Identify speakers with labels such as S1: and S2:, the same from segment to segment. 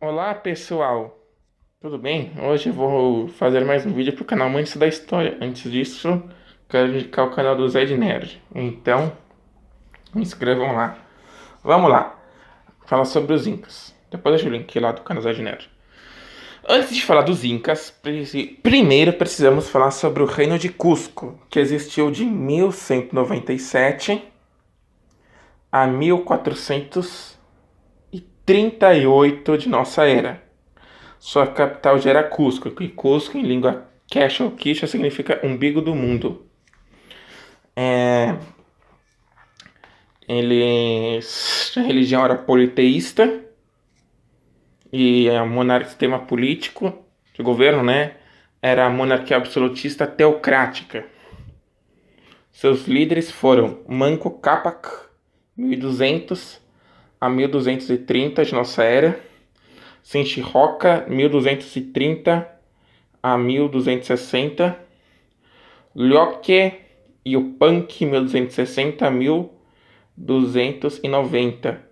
S1: Olá pessoal, tudo bem? Hoje eu vou fazer mais um vídeo para o canal Mantes da História. Antes disso, quero indicar o canal do Zé de Nerd. Então, me inscrevam lá. Vamos lá, falar sobre os Incas. Depois deixa o link lá do canal Zé de Nerd. Antes de falar dos Incas, primeiro precisamos falar sobre o Reino de Cusco, que existiu de 1197 a 1438 de nossa era. Sua capital já era Cusco, e Cusco, em língua quechua ou quichua, significa umbigo do mundo. A religião era politeísta e o sistema político de governo, né, era a monarquia absolutista teocrática. Seus líderes foram Manco Cápac, 1200 a 1230 de nossa era, Sinchi Roca, 1230 a 1260, Lhoque e o Punk, 1260 a 1290,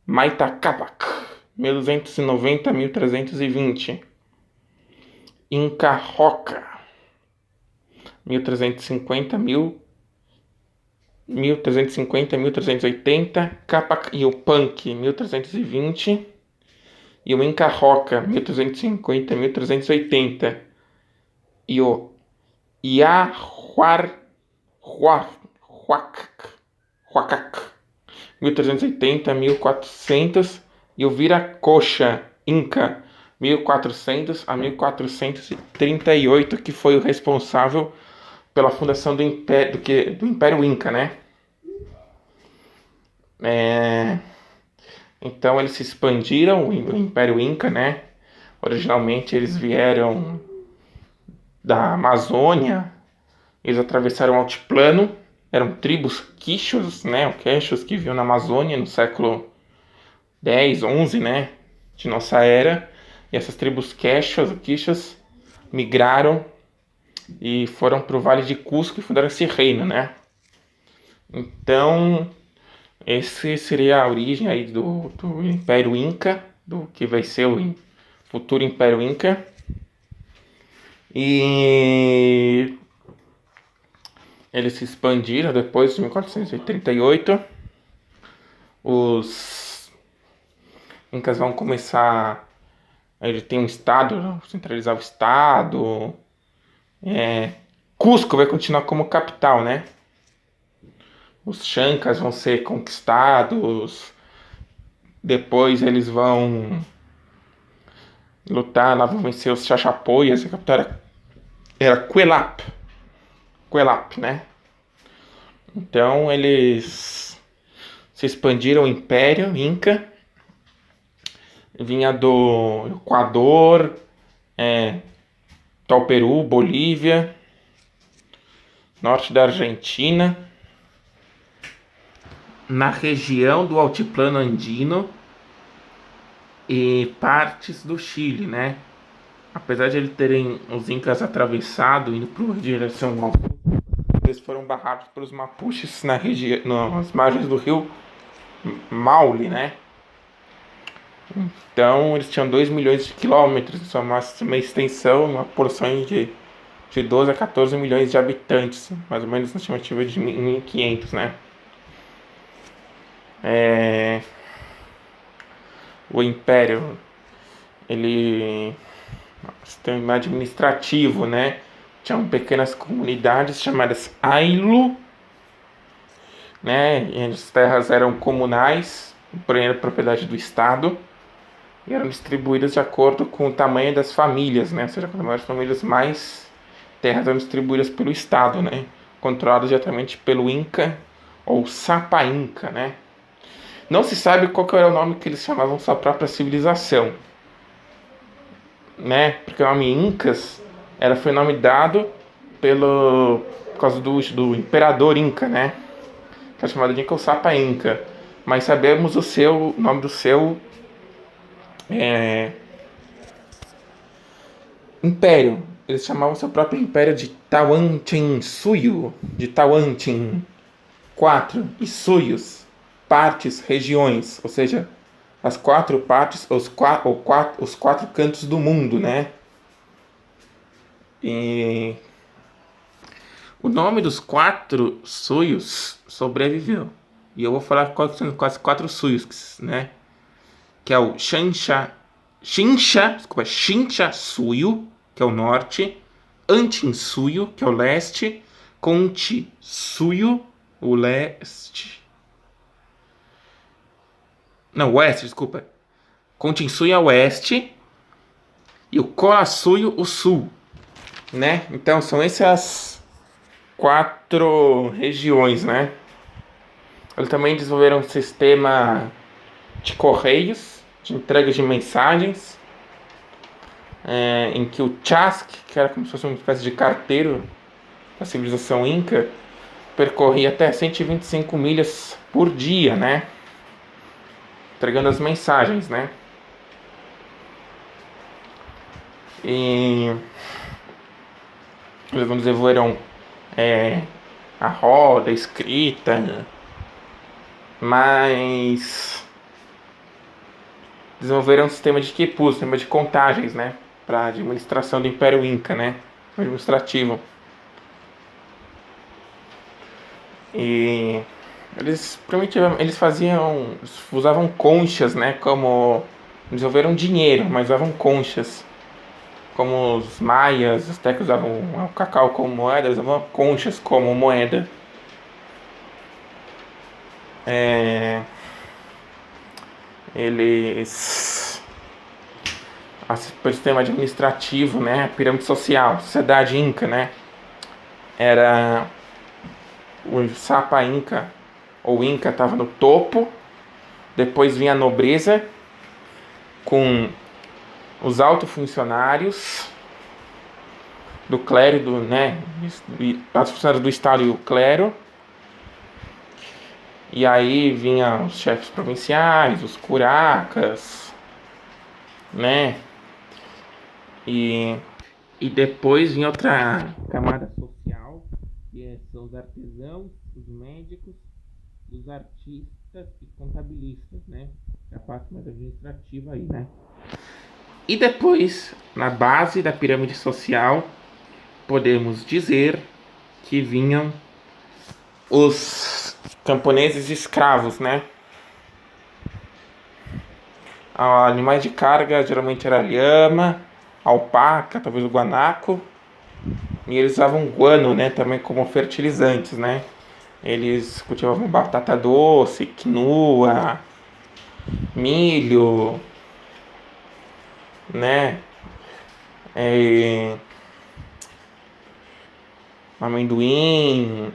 S1: Maita Capac, 1290 a 1320, Inca Roca, 1350 a 1350 a 1380, Capac e o Punk, 1320, e o Inca Roca, 1350 a 1380, e o Yahuar Huacac, 1380 a 1400, e o Viracocha Inca, 1400 a 1438, que foi o responsável pela fundação do Império Inca, né? Então eles se expandiram, o Império Inca, né? Originalmente eles vieram da Amazônia, eles atravessaram o altiplano, eram tribos quichos, né? Quechos que viviam na Amazônia no século 10, 11, né? De nossa era. E essas tribos quechos, quichos, migraram e foram para o Vale de Cusco e fundaram esse reino, né? Então, esse seria a origem aí do Império Inca, do que vai ser o futuro Império Inca. E eles se expandiram depois de 1438. Os Incas vão começar. Ele tem um estado, centralizar o estado. Cusco vai continuar como capital, né? Os Chancas vão ser conquistados. Depois eles vão lutar, lá vão vencer os Chachapoias. A capital era Quelap, né? Então eles se expandiram o Império Inca. Vinha do Equador, do Peru, Bolívia, norte da Argentina, na região do Altiplano Andino e partes do Chile, né? Apesar de eles terem os Incas atravessado, indo para direção ao sul, eles foram barrados pelos Mapuches nas margens do rio Maule, né? Então eles tinham 2 milhões de quilômetros, sua máxima extensão, uma porção de 12 a 14 milhões de habitantes, mais ou menos na estimativa de 1.500, né? O Império, ele sistema administrativo, né? Tinham pequenas comunidades chamadas Ailu, né? E as terras eram comunais, porém era propriedade do Estado, e eram distribuídas de acordo com o tamanho das famílias, né? Ou seja, quanto maiores famílias, mais terras eram distribuídas pelo Estado, né? Controladas diretamente pelo Inca ou Sapa Inca, né? Não se sabe qual que era o nome que eles chamavam sua própria civilização, né? Porque o nome Incas foi nome dado por causa do imperador Inca, né? Que é chamado de Inca ou Sapa Inca. Mas sabemos o nome do seu império. Eles chamavam seu próprio império de Tawantinsuyo, de Tawantin 4, e Suyos, partes, regiões, ou seja, as quatro partes, os quatro cantos do mundo, né? E o nome dos quatro Suyos sobreviveu. E eu vou falar quais são os quatro Suyos, né? Que é o Shinsha Suyo, que é o norte, Antin Suyo, que é o leste, Conti Suyo, o leste. Não, oeste, desculpa. Contin Suyo é o oeste e o Kola Suyo o sul, né? Então são essas quatro regiões, né? Eles também desenvolveram um sistema de correios, de entrega de mensagens, em que o Chask, que era como se fosse uma espécie de carteiro da civilização Inca, percorria até 125 milhas por dia, né? Entregando as mensagens, né? E eles desenvolveram a roda, a escrita, mas desenvolveram um sistema de quipus, um sistema de contagens, né? Para administração do Império Inca, né? Administrativo. E eles usavam conchas, né? Como desenvolveram dinheiro, mas usavam conchas. Como os maias, os aztecas usavam o cacau como moeda, eles usavam conchas como moeda. Eles o sistema administrativo, né, a pirâmide social, sociedade inca, né, era o Sapa Inca ou Inca estava no topo, depois vinha a nobreza com os altos funcionários do clero, né, os funcionários do estado e o clero. E aí vinham os chefes provinciais, os curacas, né? E depois vinha outra camada social, que são os artesãos, os médicos, os artistas e contabilistas, né? É a parte mais administrativa aí, né? E depois, na base da pirâmide social, podemos dizer que vinham os camponeses escravos, né? Animais de carga geralmente era lhama, alpaca, talvez o guanaco. E eles usavam guano, né, também como fertilizantes, né? Eles cultivavam batata doce, quinoa, milho, né? Amendoim,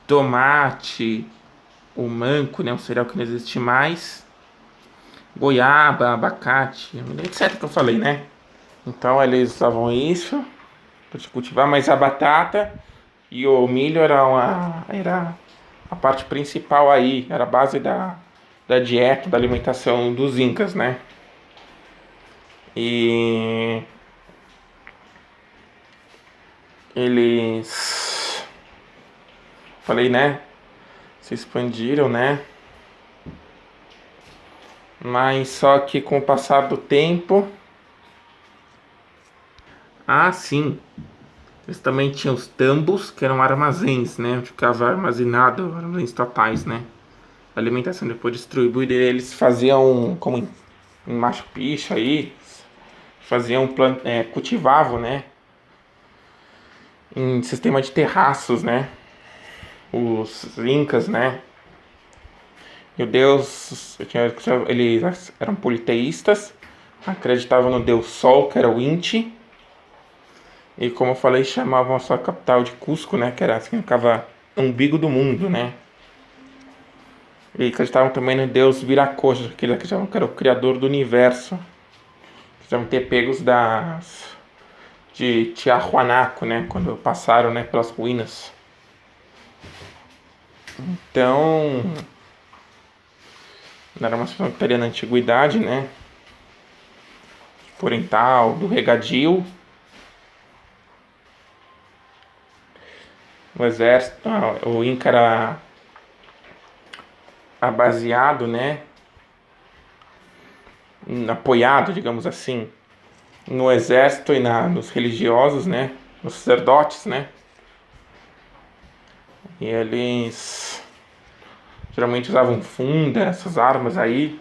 S1: tomate, o manco, né, um cereal que não existe mais, goiaba, abacate, etc. que eu falei, né? Então eles usavam isso para cultivar, mas a batata e o milho era a parte principal aí, era a base da dieta, da alimentação dos incas, né? E eles, falei, né? Se expandiram, né? Mas só que com o passar do tempo, sim, eles também tinham os tambos, que eram armazéns, né? Onde ficava armazenado, armazéns estatais, né? A alimentação depois distribuída, eles faziam, como em Machu Picchu aí, cultivavam, né? Em sistema de terraços, né? Os incas, né? E o deus, eles eram politeístas, acreditavam no deus Sol, que era o Inti. E como eu falei, chamavam a sua capital de Cusco, né? Que era assim, ficava no umbigo do mundo, né? E acreditavam também no deus Viracocha, que eles acreditavam que era o criador do universo. Precisavam ter pegos de Tiahuanaco, né? Quando passaram, né, pelas ruínas. Então, era uma situação que estaria na antiguidade, né? Oriental, do regadio. O exército, o Inca era baseado, né, apoiado, digamos assim, no exército e nos religiosos, né, nos sacerdotes, né, e eles geralmente usavam funda, essas armas aí,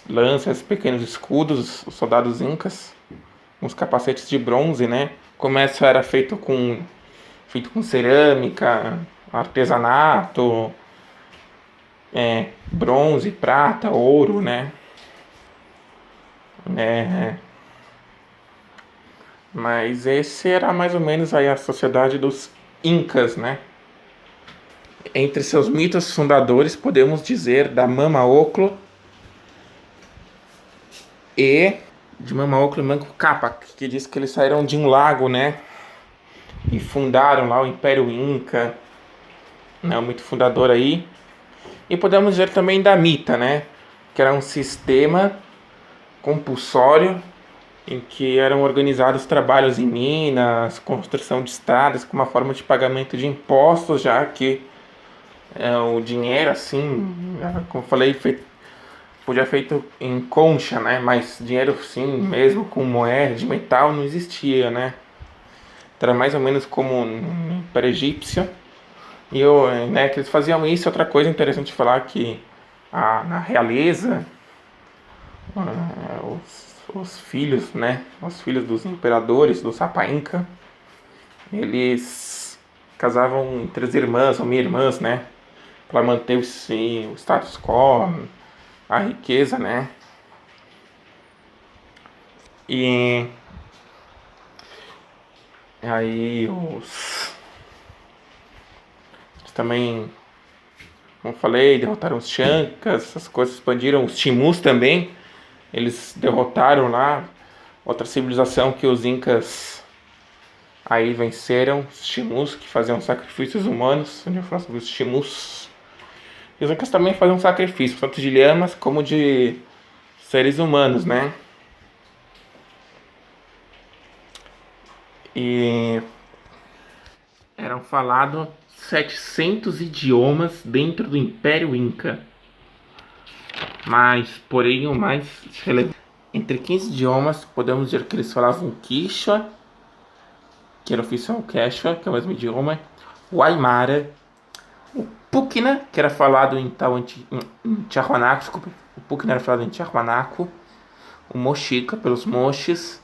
S1: lanças, pequenos escudos, os soldados incas, uns capacetes de bronze, né, o comércio era feito com cerâmica, artesanato, bronze, prata, ouro, né? É, mas esse era mais ou menos aí a sociedade dos Incas, né? Entre seus mitos fundadores podemos dizer da Mama Oclo e de Mama Oclo e Manco Cápac, que diz que eles saíram de um lago, né? E fundaram lá o Império Inca, né? O mito fundador aí. E podemos dizer também da Mita, né? Que era um sistema compulsório em que eram organizados trabalhos em minas, construção de estradas, com uma forma de pagamento de impostos, já que o dinheiro, assim, como eu falei, podia ser feito em concha, né? Mas dinheiro, sim, mesmo com moeda de metal, não existia, né? Então, era mais ou menos como no Império Egípcio. E né, que eles faziam isso. Outra coisa interessante de falar que na realeza, os filhos, né? Os filhos dos imperadores, do Sapa Inca, eles casavam entre as irmãs ou meia-irmãs, né? Para manter o status quo, a riqueza, né? E aí eles também, como eu falei, derrotaram os Chancas, essas coisas expandiram. Os Timus também, eles derrotaram lá outra civilização que os Incas aí venceram, os Timus, que faziam sacrifícios humanos. Onde eu falo sobre os Timus. E os Incas também faziam sacrifício, tanto de lhamas como de seres humanos, né? E eram falados 700 idiomas dentro do Império Inca. Mas, porém, o mais relevante, entre 15 idiomas, podemos dizer que eles falavam Quichua, que era oficial Quechua, que é o mesmo idioma, o Aymara, o Pukina, que era falado em Tiahuanaco, desculpa, o Pukina era falado em Tiahuanaco, o Mochica, pelos Moches,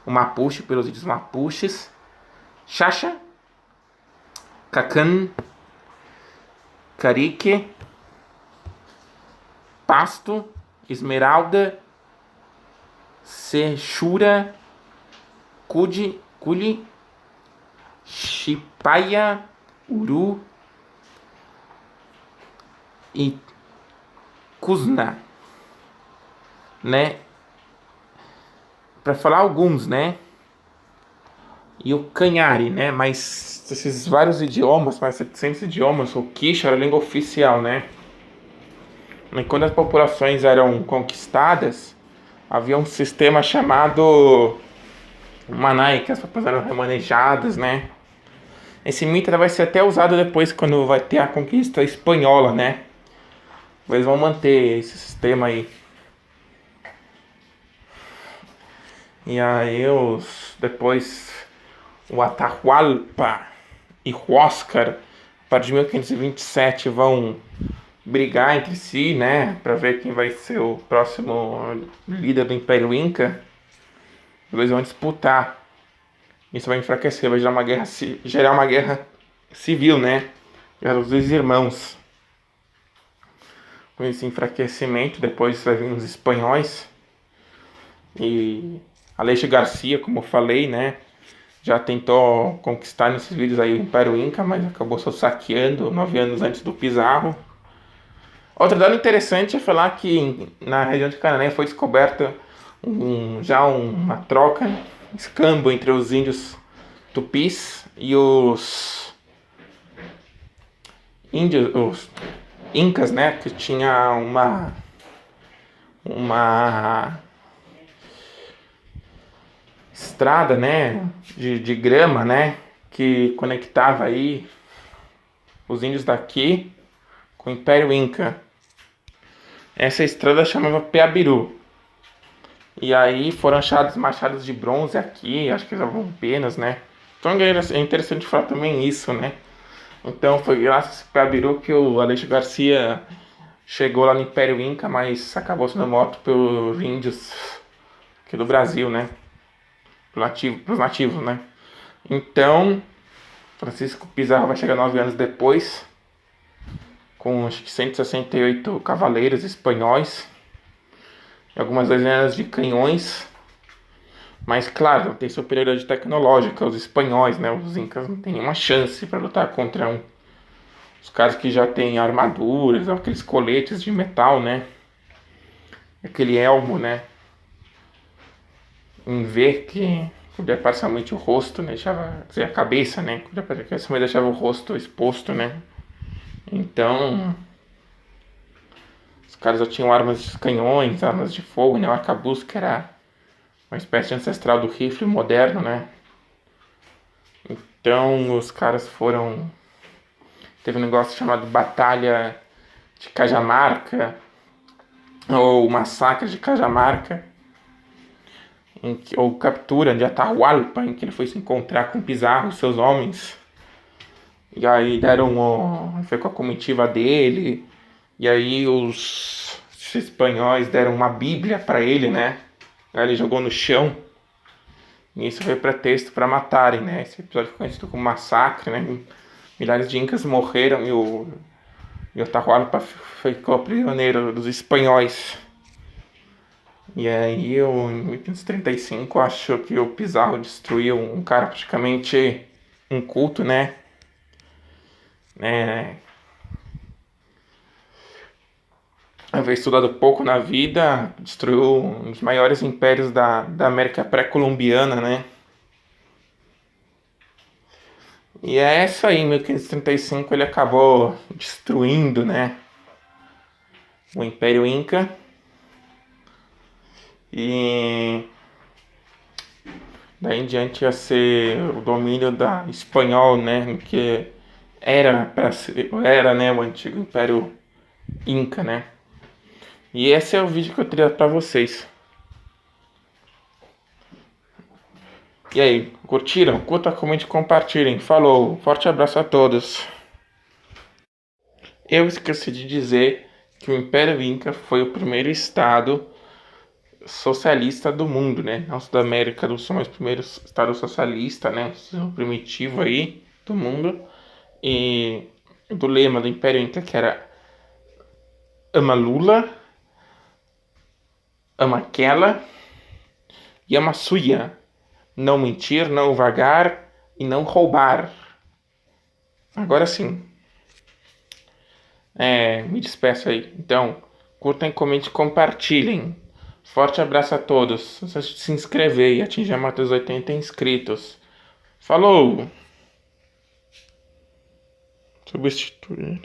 S1: o Mapuche, pelos índios Mapuches, Xaxa, Cacan, Carique, Pasto, Esmeralda, Sechura, Culi, Chipaia, Uru e Cusna, né? Para falar alguns, né? E o Canhari, né? Mas esses vários idiomas, mais 700 idiomas, o Quiche era a língua oficial, né? E quando as populações eram conquistadas, havia um sistema chamado Manai, que as pessoas eram remanejadas, né? Esse mito vai ser até usado depois quando vai ter a conquista espanhola, né? Eles vão manter esse sistema aí. E aí depois o Atahualpa e Huáscar, a partir de 1527, vão brigar entre si, né? Para ver quem vai ser o próximo líder do Império Inca. Eles vão disputar. Isso vai enfraquecer, vai gerar uma guerra civil, né? Guerra dos dois irmãos. Com esse enfraquecimento, depois vai vir os espanhóis. E Aleixo Garcia, como eu falei, né? Já tentou conquistar nesses vídeos aí o Império Inca, mas acabou só saqueando 9 anos antes do Pizarro. Outro dado interessante é falar que na região de Canané foi descoberta uma troca, escambo entre os índios tupis e os incas, né, que tinha uma estrada, né, de grama, né, que conectava aí os índios daqui com o Império Inca. Essa estrada chamava Peabiru. E aí foram achados machados de bronze aqui, acho que usavam penas, né? Então é interessante falar também isso, né? Então foi graças a esse Peabiru que o Aleixo Garcia chegou lá no Império Inca, mas acabou sendo morto pelos índios aqui do Brasil, né? Pelos nativos, né? Então, Francisco Pizarro vai chegar 9 anos depois, com acho que 168 cavaleiros espanhóis e algumas dezenas de canhões. Mas claro, tem superioridade tecnológica, os espanhóis, né? Os incas não tem nenhuma chance para lutar contra os caras que já têm armaduras, aqueles coletes de metal, né? Aquele elmo, né? Em ver que cobria parcialmente o rosto, né? Deixava, quer dizer, a cabeça, né? Cobria parcialmente, deixava o rosto exposto, né? Então, os caras já tinham armas de canhões, armas de fogo, né? O arcabuz, que era uma espécie de ancestral do rifle moderno, né? Então, os caras foram... Teve um negócio chamado Batalha de Cajamarca, ou Massacre de Cajamarca, ou Captura de Atahualpa, em que ele foi se encontrar com Pizarro e seus homens. E aí foi com a comitiva dele, e aí os espanhóis deram uma bíblia para ele, né? Aí ele jogou no chão, e isso foi pretexto para matarem, né? Esse episódio foi conhecido como massacre, né? Milhares de incas morreram e o Atahualpa ficou prisioneiro dos espanhóis. E aí, em 1535, achou que o Pizarro destruiu um cara, praticamente um culto, né? Havia estudado pouco na vida, destruiu um dos maiores impérios da América pré-colombiana, né? E é essa aí, em 1535, ele acabou destruindo, né? O Império Inca. E daí em diante ia ser o domínio da espanhol, né? Que era, né, o antigo Império Inca, né? E esse é o vídeo que eu teria para vocês. E aí, curtiram? Curta, comente e compartilhem. Falou, forte abraço a todos. Eu esqueci de dizer que o Império Inca foi o primeiro estado socialista do mundo, né? Não da América do Sul, mas o primeiro estado socialista, né? O primitivo aí do mundo. E do lema do Império Inca, que era Ama Lula, Ama aquela e Ama Suya. Não mentir, não vagar e não roubar. Agora sim. Me despeço aí. Então, curtem, comentem, compartilhem. Forte abraço a todos. Não se esqueça de se inscrever e atingir a meta dos 80 inscritos. Falou! Substituir.